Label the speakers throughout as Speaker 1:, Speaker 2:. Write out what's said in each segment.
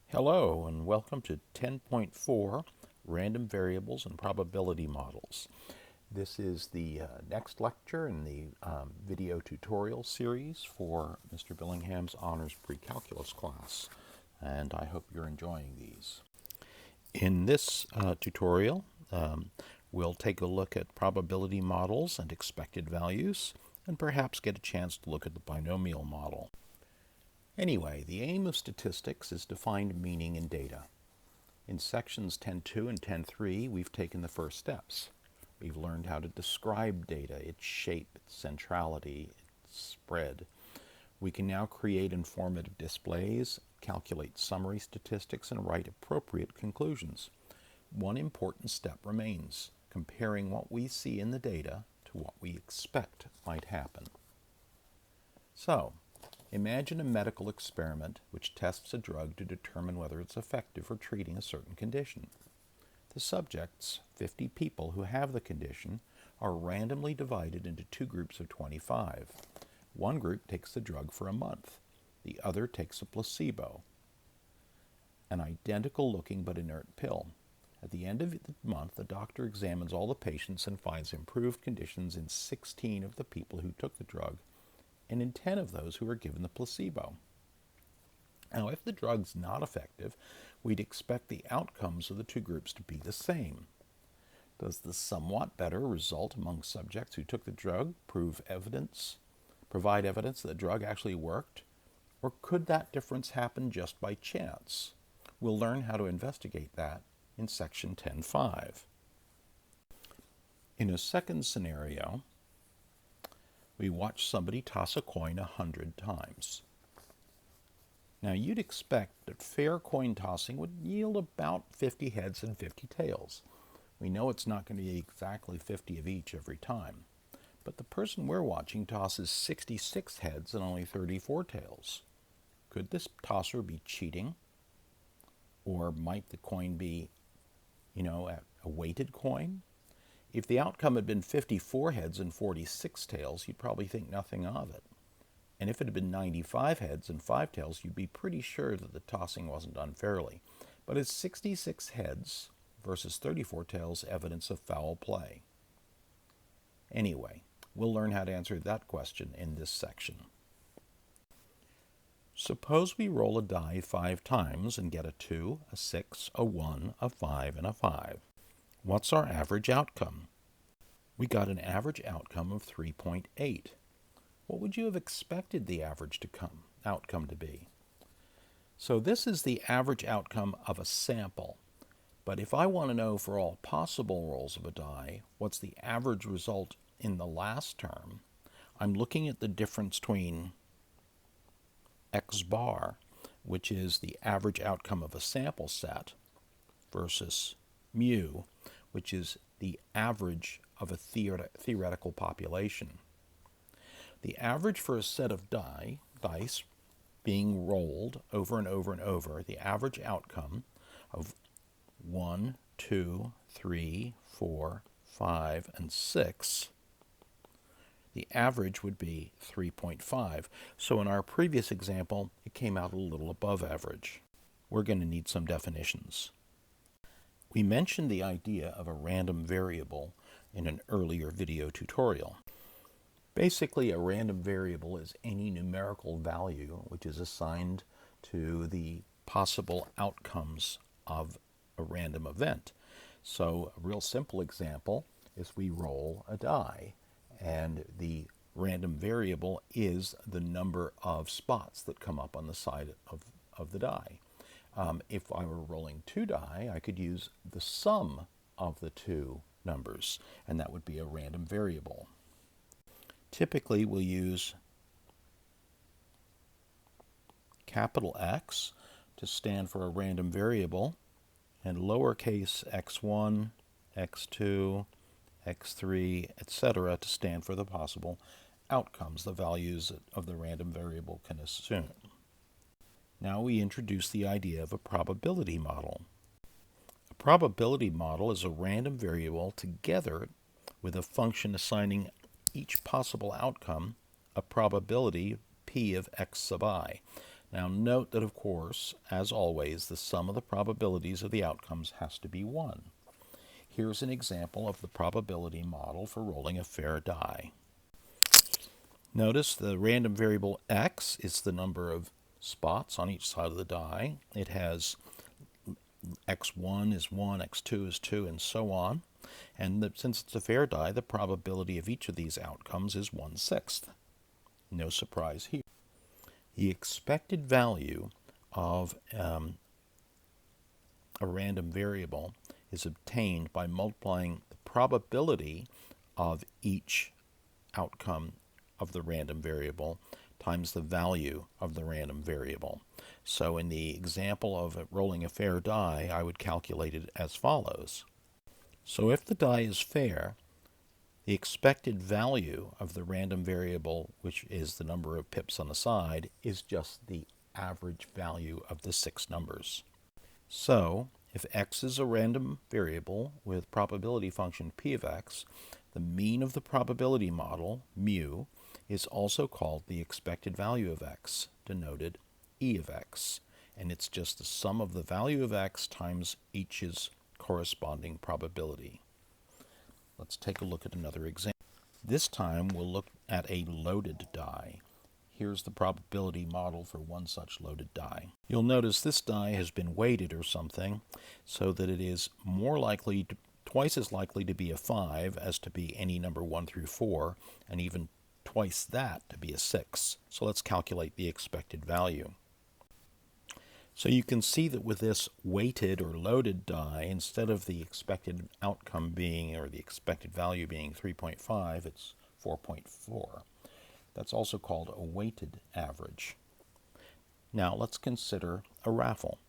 Speaker 1: Hello and welcome to 10.4 Random Variables and Probability Models. This is the next lecture in the video tutorial series for Mr. Billingham's Honors Pre-Calculus class, and I hope you're enjoying these. In this tutorial, we'll take a look at probability models and expected values, and perhaps get a chance to look at the binomial model. Anyway, the aim of statistics is to find meaning in data. In sections 10.2 and 10.3, we've taken the first steps. We've learned how to describe data, its shape, its centrality, its spread. We can now create informative displays, calculate summary statistics, and write appropriate conclusions. One important step remains: comparing what we see in the data to what we expect might happen. So, imagine a medical experiment which tests a drug to determine whether it's effective for treating a certain condition. The subjects, 50 people who have the condition, are randomly divided into two groups of 25. One group takes the drug for a month. The other takes a placebo, an identical-looking but inert pill. At the end of the month, the doctor examines all the patients and finds improved conditions in 16 of the people who took the drug, and in 10 of those who were given the placebo. Now, if the drug's not effective, we'd expect the outcomes of the two groups to be the same. Does the somewhat better result among subjects who took the drug provide evidence that the drug actually worked? Or could that difference happen just by chance? We'll learn how to investigate that in section 10.5. In a second scenario, we watch somebody toss a coin 100 times. Now, you'd expect that fair coin tossing would yield about 50 heads and 50 tails. We know it's not going to be exactly 50 of each every time, but the person we're watching tosses 66 heads and only 34 tails. Could this tosser be cheating? Or might the coin be, a weighted coin? If the outcome had been 54 heads and 46 tails, you'd probably think nothing of it. And if it had been 95 heads and 5 tails, you'd be pretty sure that the tossing wasn't done fairly. But is 66 heads versus 34 tails evidence of foul play? Anyway, we'll learn how to answer that question in this section. Suppose we roll a die 5 times and get a 2, a 6, a 1, a 5, and a 5. What's our average outcome? We got an average outcome of 3.8. What would you have expected the average outcome to be? So this is the average outcome of a sample. But if I want to know for all possible rolls of a die, what's the average result in the last term, I'm looking at the difference between x bar, which is the average outcome of a sample set, versus mu, which is the average of a theoretical population. The average for a set of dice being rolled over and over and over, the average outcome of 1, 2, 3, 4, 5, and 6, the average would be 3.5. So in our previous example, it came out a little above average. We're going to need some definitions. We mentioned the idea of a random variable in an earlier video tutorial. Basically, a random variable is any numerical value which is assigned to the possible outcomes of a random event. So a real simple example is we roll a die, and the random variable is the number of spots that come up on the side of the die. If I were rolling 2 die, I could use the sum of the two numbers, and that would be a random variable. Typically, we'll use capital X to stand for a random variable, and lowercase x1, x2, x3, etc. to stand for the possible outcomes the values of the random variable can assume. Now we introduce the idea of a probability model. A probability model is a random variable together with a function assigning each possible outcome a probability p of x sub I. Now note that, of course, as always, the sum of the probabilities of the outcomes has to be 1. Here's an example of the probability model for rolling a fair die. Notice the random variable x is the number of spots on each side of the die. It has x1 is 1, x2 is 2, and so on. And since it's a fair die, the probability of each of these outcomes is 1/6. No surprise here. The expected value of a random variable is obtained by multiplying the probability of each outcome of the random variable times the value of the random variable. So in the example of rolling a fair die, I would calculate it as follows. So if the die is fair, the expected value of the random variable, which is the number of pips on the side, is just the average value of the 6 numbers. So if x is a random variable with probability function p of x, the mean of the probability model, mu, is also called the expected value of x, denoted e of x, and it's just the sum of the value of x times each's corresponding probability. Let's take a look at another example. This time we'll look at a loaded die. Here's the probability model for one such loaded die. You'll notice this die has been weighted or something so that it is more likely, twice as likely to be a 5 as to be any number 1 through 4, and even twice that to be a 6. So let's calculate the expected value. So you can see that with this weighted or loaded die, instead of the expected outcome being, or the expected value being 3.5, it's 4.4. That's also called a weighted average. Now let's consider a raffle.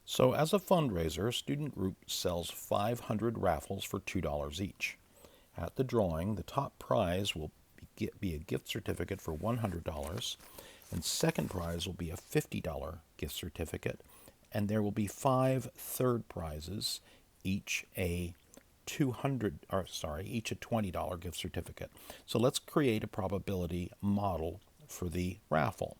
Speaker 1: So as a fundraiser, a student group sells 500 raffles for $2 each. At the drawing, the top prize will be a gift certificate for $100, and second prize will be a $50 gift certificate, and there will be 5 third prizes, each a $20 gift certificate. So let's create a probability model for the raffle.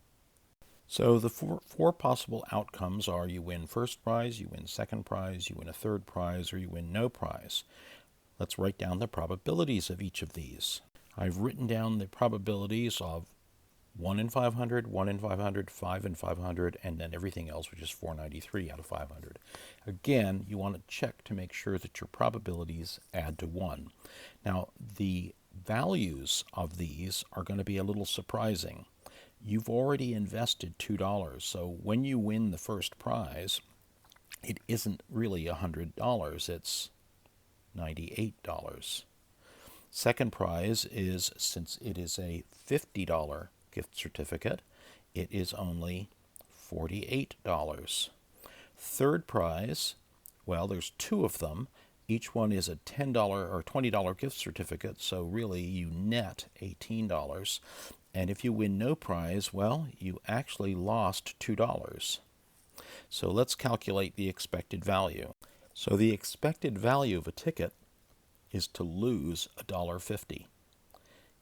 Speaker 1: So the four possible outcomes are you win first prize, you win second prize, you win a third prize, or you win no prize. Let's write down the probabilities of each of these. I've written down the probabilities of 1 in 500, 1 in 500, 5 in 500, and then everything else, which is 493 out of 500. Again, you want to check to make sure that your probabilities add to 1. Now, the values of these are going to be a little surprising. You've already invested $2, so when you win the first prize, it isn't really $100, it's $98. Second prize is, since it is a $50 gift certificate, it is only $48. Third prize, well, there's 2 of them. Each one is a $10 or $20 gift certificate, so really you net $18. And if you win no prize, well, you actually lost $2. So let's calculate the expected value. So the expected value of a ticket is to lose $1.50.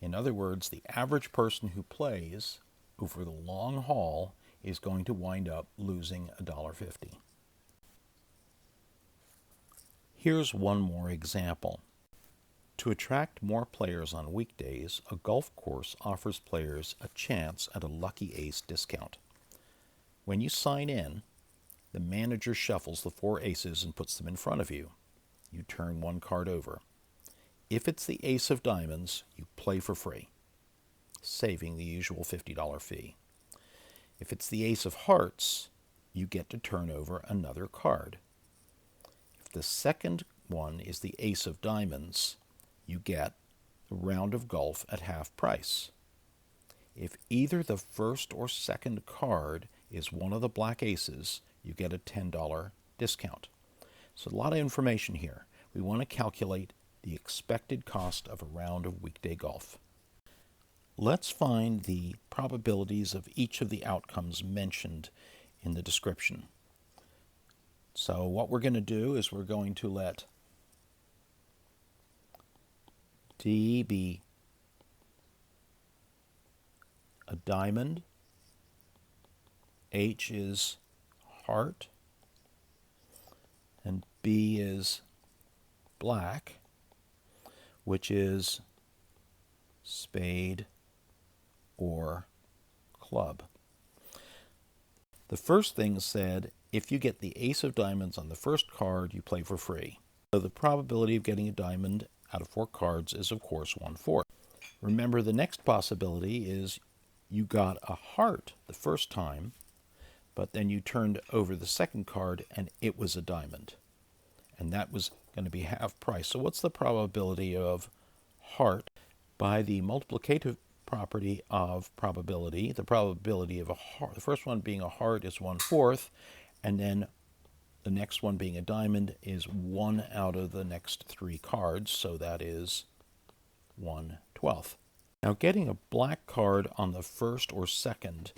Speaker 1: In other words, the average person who plays over the long haul is going to wind up losing $1.50. Here's one more example. To attract more players on weekdays, a golf course offers players a chance at a lucky ace discount. When you sign in, the manager shuffles the 4 aces and puts them in front of you. You turn 1 card over. If it's the ace of diamonds, you play for free, saving the usual $50 fee. If it's the ace of hearts, you get to turn over another card. If the second one is the ace of diamonds, you get a round of golf at half price. If either the first or second card is one of the black aces, you get a $10 discount. So a lot of information here. We want to calculate the expected cost of a round of weekday golf. Let's find the probabilities of each of the outcomes mentioned in the description. So what we're going to do is we're going to let D be a diamond, H is heart, and B is black, which is spade or club. The first thing said, if you get the ace of diamonds on the first card, you play for free. So the probability of getting a diamond out of 4 cards is, of course, 1/4. Remember, the next possibility is you got a heart the first time, but then you turned over the second card and it was a diamond. And that was going to be half price. So what's the probability of heart? By the multiplicative property of probability, the probability of a heart, the first one being a heart is 1/4, and then the next one being a diamond is 1 out of the next 3 cards, so that is 1/12. Now, getting a black card on the first or second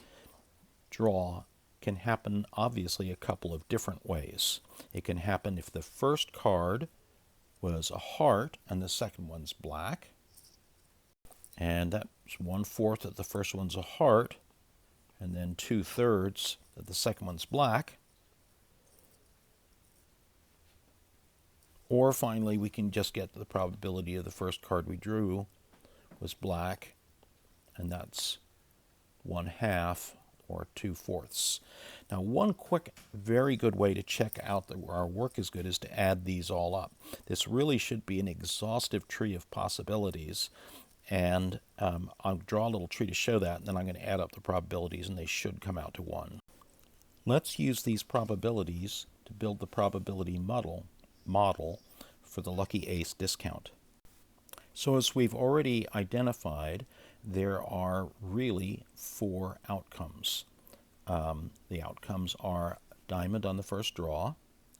Speaker 1: draw can happen, obviously, a couple of different ways. It can happen if the first card was a heart and the second one's black, and that's 1/4 that the first one's a heart, and then 2/3 that the second one's black. Or finally, we can just get the probability of the first card we drew was black, and that's 1/2 or 2/4. Now, one quick, very good way to check out that our work is good is to add these all up. This really should be an exhaustive tree of possibilities, and I'll draw a little tree to show that, and then I'm going to add up the probabilities, and they should come out to 1. Let's use these probabilities to build the probability model for the lucky ace discount. So as we've already identified, there are really 4 outcomes. The outcomes are diamond on the first draw,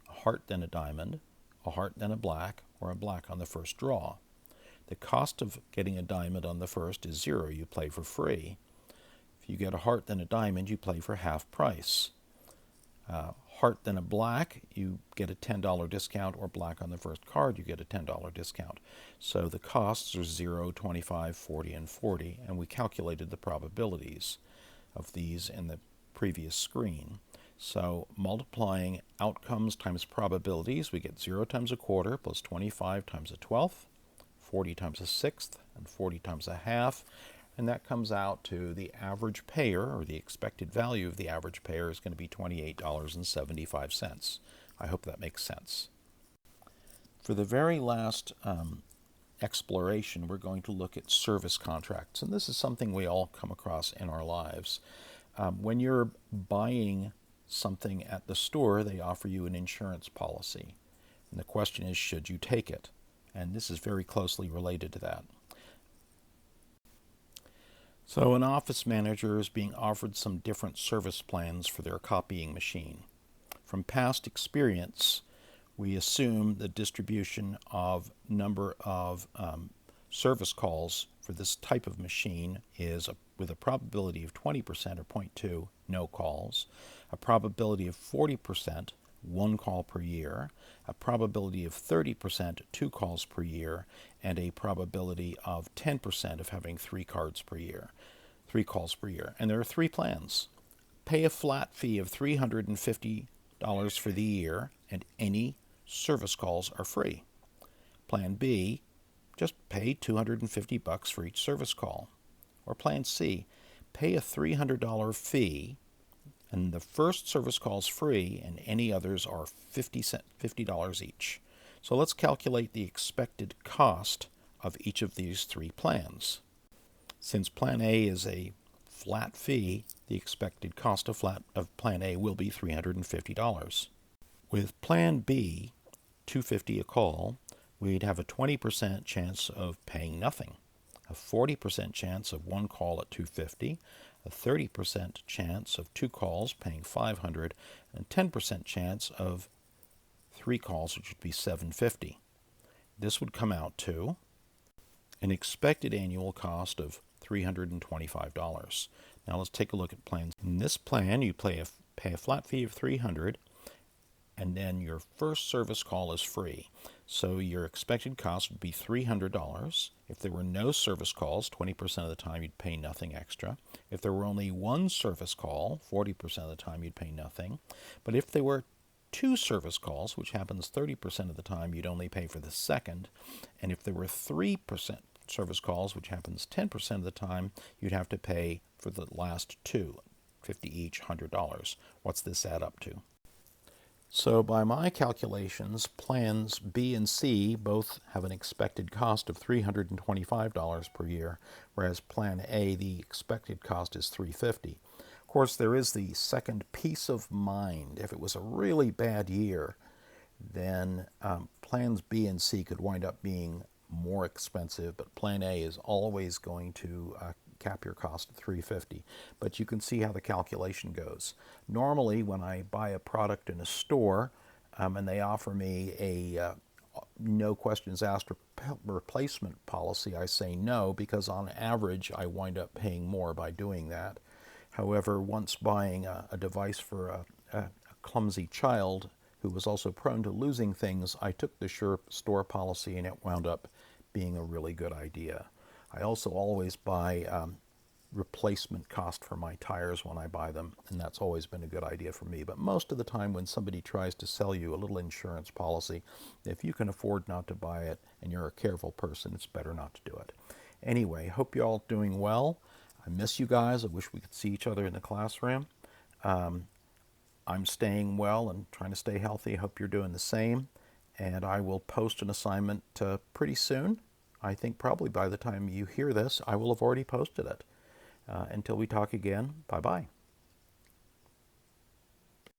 Speaker 1: a heart then a diamond, a heart then a black, or a black on the first draw. The cost of getting a diamond on the first is 0. You play for free. If you get a heart then a diamond, you play for half price. Heart then a black, you get a $10 discount, or black on the first card, you get a $10 discount. So the costs are 0, 25, 40, and 40, and we calculated the probabilities of these in the previous screen. So multiplying outcomes times probabilities, we get 0 times a quarter plus 25 times a 12th, 40 times a 6th, and 40 times a half. And that comes out to the average payer, or the expected value of the average payer, is going to be $28.75. I hope that makes sense. For the very last exploration, we're going to look at service contracts. And this is something we all come across in our lives. When you're buying something at the store, they offer you an insurance policy. And the question is, should you take it? And this is very closely related to that. So an office manager is being offered some different service plans for their copying machine. From past experience, we assume the distribution of number of service calls for this type of machine is with a probability of 20% or 0.2, no calls, a probability of 40%, 1 call per year, a probability of 30%, 2 calls per year, and a probability of 10% of having 3 calls per year. And there are 3 plans. Pay a flat fee of $350 for the year, and any service calls are free. Plan B, just pay $250 for each service call. Or Plan C, pay a $300 fee, and the first service call is free, and any others are $50 each. So let's calculate the expected cost of each of these 3 plans. Since Plan A is a flat fee, the expected cost of Plan A will be $350. With Plan B, $250 a call, we'd have a 20% chance of paying nothing, a 40% chance of 1 call at $250, a 30% chance of 2 calls paying $500, and a 10% chance of 3 calls, which would be $750. This would come out to an expected annual cost of $325. Now let's take a look at plans. In this plan, you pay a flat fee of $300, and then your first service call is free. So your expected cost would be $300. If there were no service calls, 20% of the time you'd pay nothing extra. If there were only one service call, 40% of the time you'd pay nothing. But if there were two service calls, which happens 30% of the time, you'd only pay for the second. And if there were 3% service calls, which happens 10% of the time, you'd have to pay for the last two, 50 each, $100. What's this add up to? So by my calculations, plans B and C both have an expected cost of $325 per year, whereas plan A, the expected cost is $350. Of course, there is the second peace of mind. If it was a really bad year, then plans B and C could wind up being more expensive, but plan A is always going to cap your cost at $350. But you can see how the calculation goes. Normally, when I buy a product in a store and they offer me a no questions asked replacement policy, I say no, because on average I wind up paying more by doing that. However, once buying a device for a clumsy child who was also prone to losing things, I took the Sure store policy and it wound up being a really good idea. I also always buy replacement cost for my tires when I buy them, and that's always been a good idea for me. But most of the time when somebody tries to sell you a little insurance policy, if you can afford not to buy it and you're a careful person, it's better not to do it. Anyway, hope you're all doing well. I miss you guys. I wish we could see each other in the classroom. I'm staying well and trying to stay healthy. I hope you're doing the same. And I will post an assignment pretty soon. I think probably by the time you hear this, I will have already posted it. Until we talk again, bye-bye.